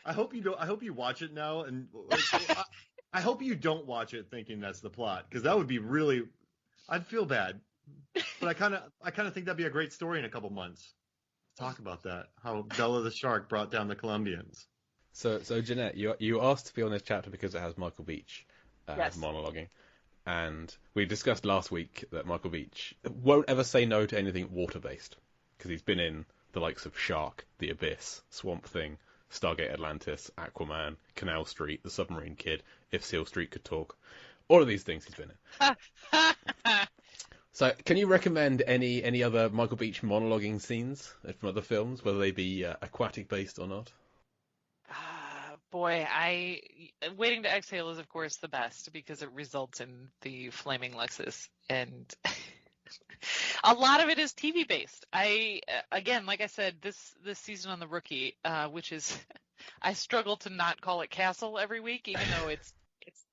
I hope you don't. I hope you watch it now, and I hope you don't watch it thinking that's the plot, because that would be really. I'd feel bad, but I kind of think that'd be a great story in a couple months. Talk about that. How Bella the shark brought down the Colombians. So Jeanette, you asked to be on this chapter because it has Michael Beach Yes. monologuing, and we discussed last week that Michael Beach won't ever say no to anything water-based because he's been in the likes of Shark, The Abyss, Swamp Thing, Stargate Atlantis, Aquaman, Canal Street, The Submarine Kid, If Seal Street Could Talk. All of these things he's been in. So, can you recommend any other Michael Beach monologuing scenes from other films, whether they be aquatic-based or not? Boy, Waiting to Exhale is, of course, the best because it results in the flaming Lexus. And a lot of it is TV based. Again, like I said, this season on The Rookie, which is, I struggle to not call it Castle every week, even though it's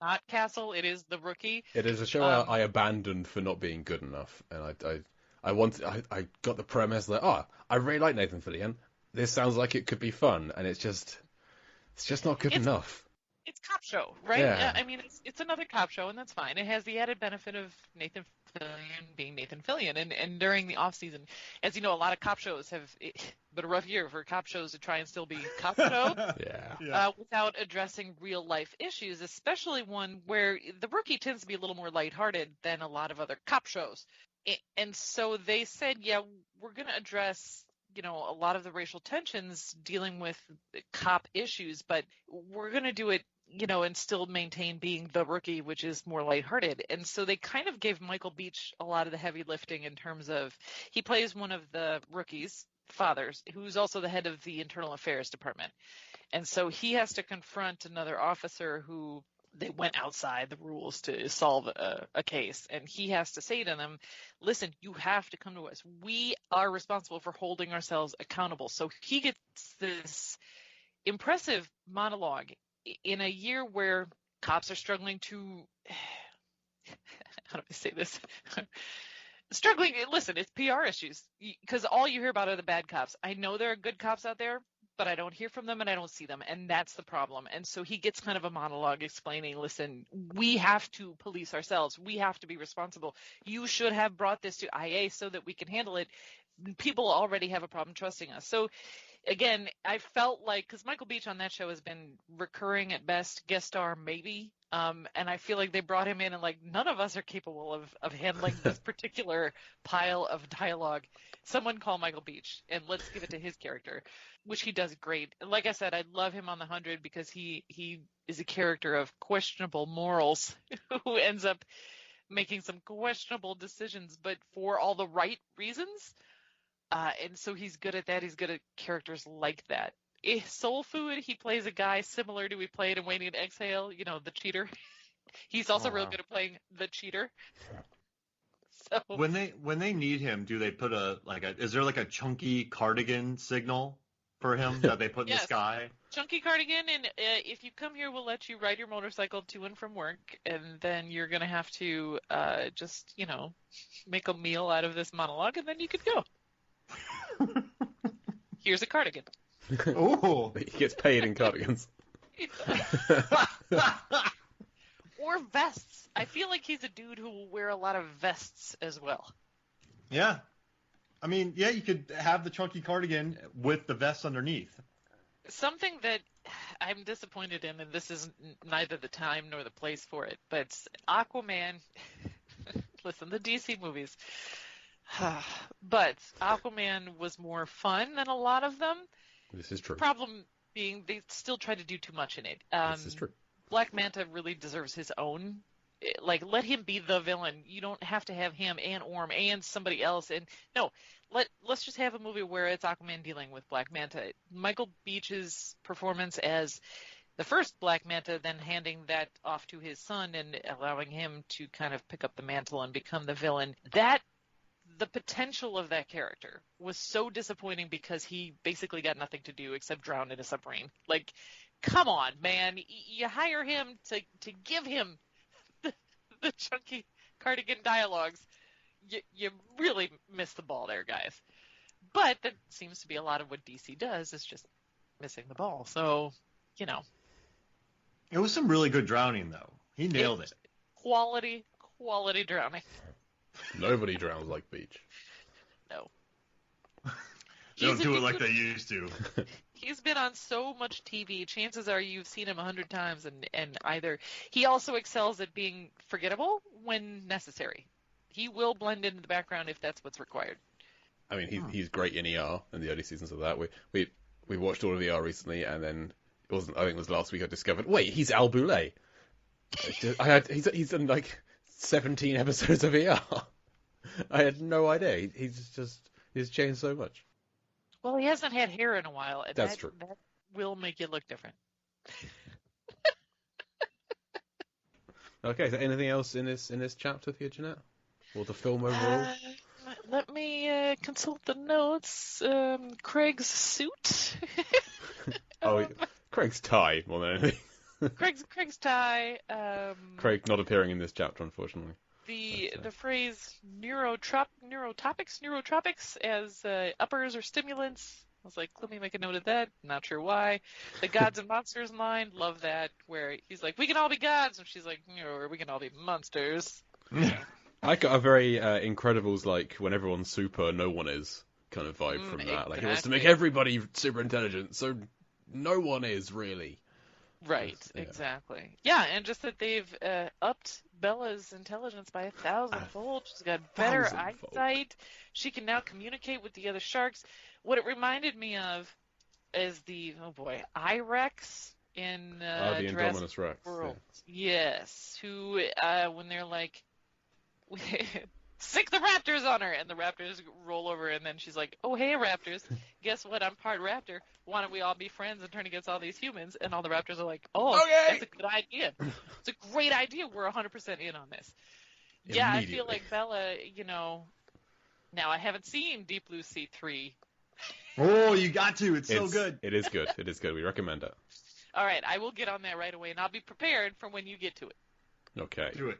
not Castle, it is The Rookie. It is a show I abandoned for not being good enough, and I got the premise that I really like Nathan Fillion. This sounds like it could be fun, and it's just not good enough. It's cop show, right? Yeah. I mean, it's another cop show, and that's fine. It has the added benefit of Nathan Fillion being Nathan Fillion, and during the off season, as you know, a lot of cop shows have been a rough year for cop shows to try and still be cop show. Without addressing real life issues, especially one where The Rookie tends to be a little more lighthearted than a lot of other cop shows. And so they said, yeah, we're going to address a lot of the racial tensions dealing with cop issues, but we're going to do it, and still maintain being The Rookie, which is more lighthearted. And so they kind of gave Michael Beach a lot of the heavy lifting in terms of he plays one of the rookies' fathers, who's also the head of the Internal Affairs Department. And so he has to confront another officer who they went outside the rules to solve a case. And he has to say to them, listen, you have to come to us. We are responsible for holding ourselves accountable. So he gets this impressive monologue in a year where cops are struggling to, how do I say this? Listen, it's PR issues because all you hear about are the bad cops. I know there are good cops out there, but I don't hear from them and I don't see them. And that's the problem. And so he gets kind of a monologue explaining, listen, we have to police ourselves. We have to be responsible. You should have brought this to IA so that we can handle it. People already have a problem trusting us. So again, I felt like, because Michael Beach on that show has been recurring at best, guest star maybe, and I feel like they brought him in and like none of us are capable of handling this particular pile of dialogue. Someone call Michael Beach and let's give it to his character, which he does great. And like I said, I love him on The 100 because he is a character of questionable morals who ends up making some questionable decisions, but for all the right reasons. And so he's good at that. He's good at characters like that. Soul Food, he plays a guy similar to he played in Waiting to Exhale, the cheater. He's also real good at playing the cheater. So when they need him, do they put is there like a chunky cardigan signal for him that they put in the sky? Chunky cardigan, and if you come here, we'll let you ride your motorcycle to and from work, and then you're going to have to just, make a meal out of this monologue, and then you could go. Here's a cardigan. Oh, he gets paid in cardigans. Or vests. I feel like he's a dude who will wear a lot of vests as well. Yeah. I mean, yeah, you could have the chunky cardigan with the vest underneath. Something that I'm disappointed in, and this is neither the time nor the place for it, but Aquaman. Listen, the DC movies. But Aquaman was more fun than a lot of them. This is true. Problem being, they still try to do too much in it. This is true. Black Manta really deserves his own. Like, let him be the villain. You don't have to have him and Orm and somebody else. And no, let's just have a movie where it's Aquaman dealing with Black Manta. Michael Beach's performance as the first Black Manta, then handing that off to his son and allowing him to kind of pick up the mantle and become the villain. The potential of that character was so disappointing because he basically got nothing to do except drown in a submarine. Like, come on, man. You hire him to give him the chunky cardigan dialogues. You really missed the ball there, guys. But that seems to be a lot of what DC does, is just missing the ball. So you know. It was some really good drowning, though. He nailed it. Quality drowning. Nobody drowns like Beach. No. They don't do it like they used to. He's been on so much TV. Chances are you've seen him 100 times, and either he also excels at being forgettable when necessary. He will blend into the background if that's what's required. I mean, he's great in ER in the early seasons of that. We watched all of ER recently, and then I think it was last week I discovered, wait, he's Al Boulay. He's done like 17 episodes of ER. I had no idea. He's changed so much. Well, he hasn't had hair in a while, and That's true. That will make you look different. Okay, is there anything else in this chapter for you, Jeanette? Or the film overall? Let me consult the notes. Craig's suit. Craig's tie more than anything. Craig's tie. Craig not appearing in this chapter, unfortunately. The phrase neurotropics as uppers or stimulants. I was like, let me make a note of that. Not sure why. The gods and monsters line, love that. Where he's like, we can all be gods, and she's like, or we can all be monsters. I got a very Incredibles, like when everyone's super, no one is kind of vibe from that. Exactly. Like he wants to make everybody super intelligent, so no one is really. Right, exactly. Yeah, and just that they've upped Bella's intelligence by 1,000-fold. She's got better eyesight. She can now communicate with the other sharks. What it reminded me of is the, I-Rex in the Indominus Rex. World. Yeah. Yes, who, when they're like, sick the raptors on her, and the raptors roll over, and then she's like, oh, hey, raptors, guess what? I'm part raptor. Why don't we all be friends and turn against all these humans? And all the raptors are like, oh, okay. That's a good idea. It's a great idea. We're 100% in on this. Yeah, I feel like Bella, now I haven't seen Deep Blue Sea 3. Oh, you got to. It's so good. It is good. It is good. We recommend it. All right, I will get on that right away, and I'll be prepared for when you get to it. Okay. Do it.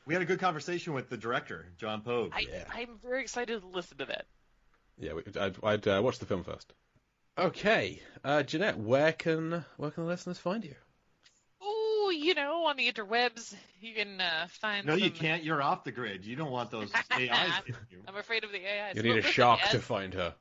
We had a good conversation with the director, John Pogue. I'm very excited to listen to that. Yeah, I'd watch the film first. Okay, Jeanette, where can the listeners find you? Oh, on the interwebs, you can find. No, you can't. You're off the grid. You don't want those AIs. I'm afraid of the AIs. You need a shark to find her.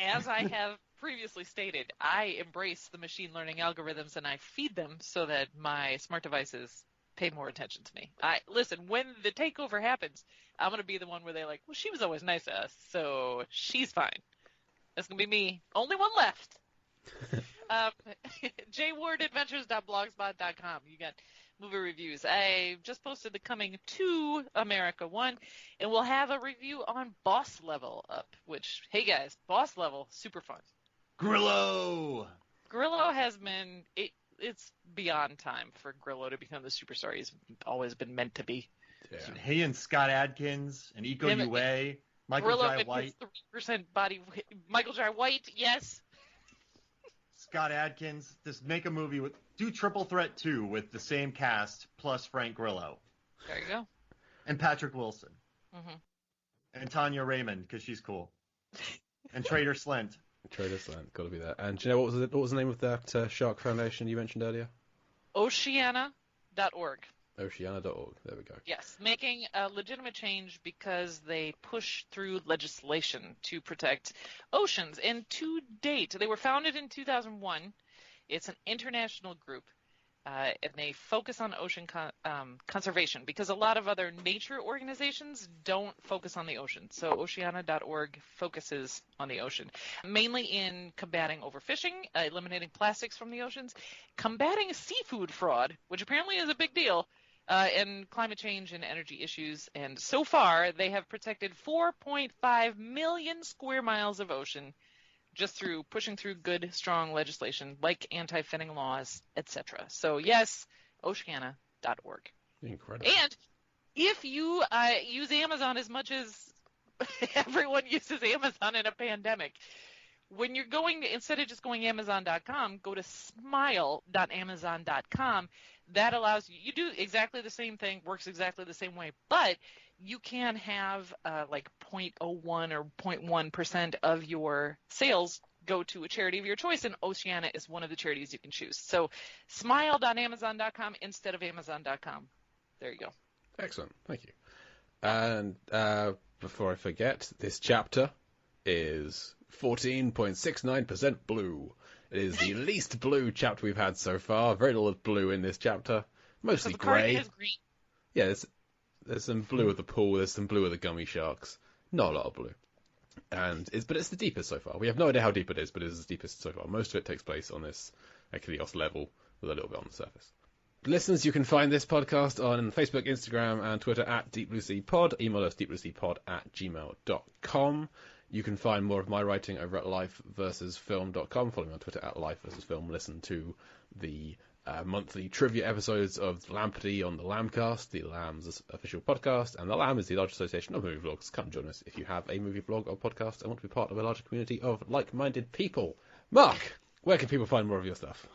As I have previously stated, I embrace the machine learning algorithms and I feed them so that my smart devices pay more attention to me. Listen, when the takeover happens, I'm going to be the one where they're like, well, she was always nice to us, so she's fine. That's going to be me. Only one left. jwardadventures.blogspot.com. You got movie reviews. I just posted the Coming to America one, and we'll have a review on Boss Level up, which, hey guys, Boss Level, super fun. Grillo has been... It's beyond time for Grillo to become the superstar he's always been meant to be. Yeah. He and Scott Adkins and Iko Uwais, Michael Jai White. 3% body weight. Michael Jai White, yes. Scott Adkins. Just make a movie do Triple Threat 2 with the same cast plus Frank Grillo. There you go. And Patrick Wilson. Mm-hmm. And Tanya Raymond because she's cool. And Trader Slint. Trader's Land, got to be that. And do you know what was the name of that Shark Foundation you mentioned earlier? Oceana.org. Oceana.org. There we go. Yes, making a legitimate change because they push through legislation to protect oceans. And to date, they were founded in 2001. It's an international group, and they focus on ocean conservation because a lot of other nature organizations don't focus on the ocean. So Oceana.org focuses on the ocean, mainly in combating overfishing, eliminating plastics from the oceans, combating seafood fraud, which apparently is a big deal, and climate change and energy issues. And so far, they have protected 4.5 million square miles of ocean just through pushing through good, strong legislation like anti-finning laws, etc. So, yes, Oceana.org. Incredible. And if you use Amazon as much as everyone uses Amazon in a pandemic, when you're going, instead of just going Amazon.com, go to smile.amazon.com. That allows you do exactly the same thing, works exactly the same way, but you can have like 0.01 or 0.1% of your sales go to a charity of your choice, and Oceana is one of the charities you can choose. So smiled.amazon.com instead of amazon.com. There you go. Excellent. Thank you. And before I forget, this chapter is 14.69% blue. It is the least blue chapter we've had so far. Very little blue in this chapter. Mostly grey. Is green. Yeah, there's some blue at the pool. There's some blue at the gummy sharks. Not a lot of blue. But it's the deepest so far. We have no idea how deep it is, but it is the deepest so far. Most of it takes place on this Achilles level with a little bit on the surface. Listeners, you can find this podcast on Facebook, Instagram, and Twitter at DeepBlueSeaPod. Email us deepblueseapod@gmail.com. You can find more of my writing over at lifeversusfilm.com. Follow me on Twitter at lifeversusfilm. Listen to the monthly trivia episodes of Lampity on the Lambcast, the Lamb's official podcast, and the Lamb is the large association of movie vlogs. Come join us if you have a movie vlog or podcast and want to be part of a larger community of like-minded people. Mark, where can people find more of your stuff?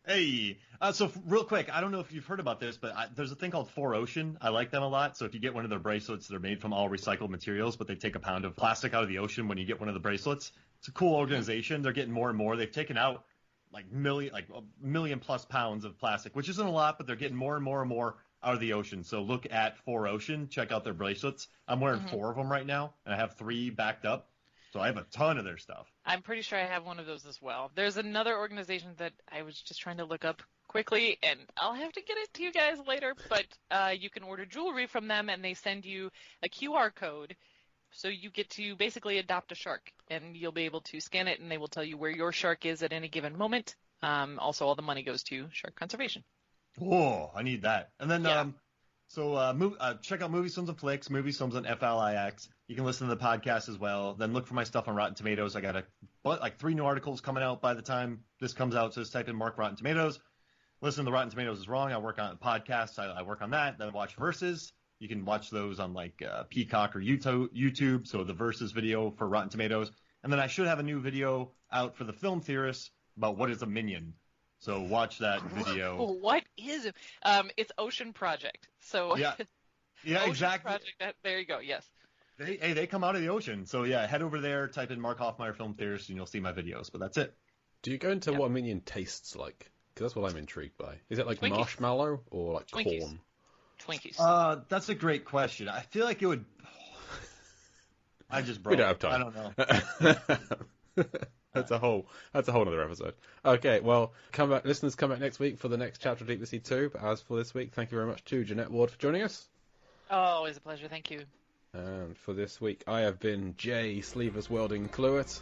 Hey, so real quick, I don't know if you've heard about this, but there's a thing called 4Ocean. I like them a lot. So if you get one of their bracelets, they're made from all recycled materials, but they take a pound of plastic out of the ocean when you get one of the bracelets. It's a cool organization. They're getting more and more. They've taken out like a million plus pounds of plastic, which isn't a lot, but they're getting more and more and more out of the ocean. So look at 4Ocean. Check out their bracelets. I'm wearing 4 of them right now, and I have 3 backed up. So I have a ton of their stuff. I'm pretty sure I have one of those as well. There's another organization that I was just trying to look up quickly, and I'll have to get it to you guys later, but you can order jewelry from them, and they send you a QR code, so you get to basically adopt a shark, and you'll be able to scan it, and they will tell you where your shark is at any given moment. Also, all the money goes to shark conservation. Oh, I need that. And then check out Movies, Films, and Flicks, Movies, Films, and FLIX. You can listen to the podcast as well. Then look for my stuff on Rotten Tomatoes. I got 3 new articles coming out by the time this comes out. So just type in Mark Rotten Tomatoes. Listen to the Rotten Tomatoes is wrong. I work on podcasts. I work on that. Then watch Versus. You can watch those on Peacock or YouTube. So the Versus video for Rotten Tomatoes. And then I should have a new video out for the film theorists about what is a minion. So watch that video. What is it? It's Ocean Project. So yeah, Ocean exactly. Project, there you go. Yes. They come out of the ocean. So yeah, head over there, type in Mark Hoffmeyer Film Theorist, and you'll see my videos. But that's it. Do you go into what a minion tastes like? Because that's what I'm intrigued by. Is it like Twinkies. Marshmallow or like Twinkies. corn? Twinkies. That's a great question. I feel like it would. I just broke. We don't have time. I don't know. That's a whole other episode. Okay, well, listeners, come back next week for the next chapter of Deep Blue Sea 2. But as for this week, thank you very much to Jeanette Ward for joining us. Oh, always a pleasure. Thank you. And for this week, I have been Jay Sleeveless Welding Cluett.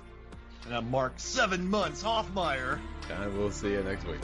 And I'm Mark 7 months Hoffmeyer. And we'll see you next week.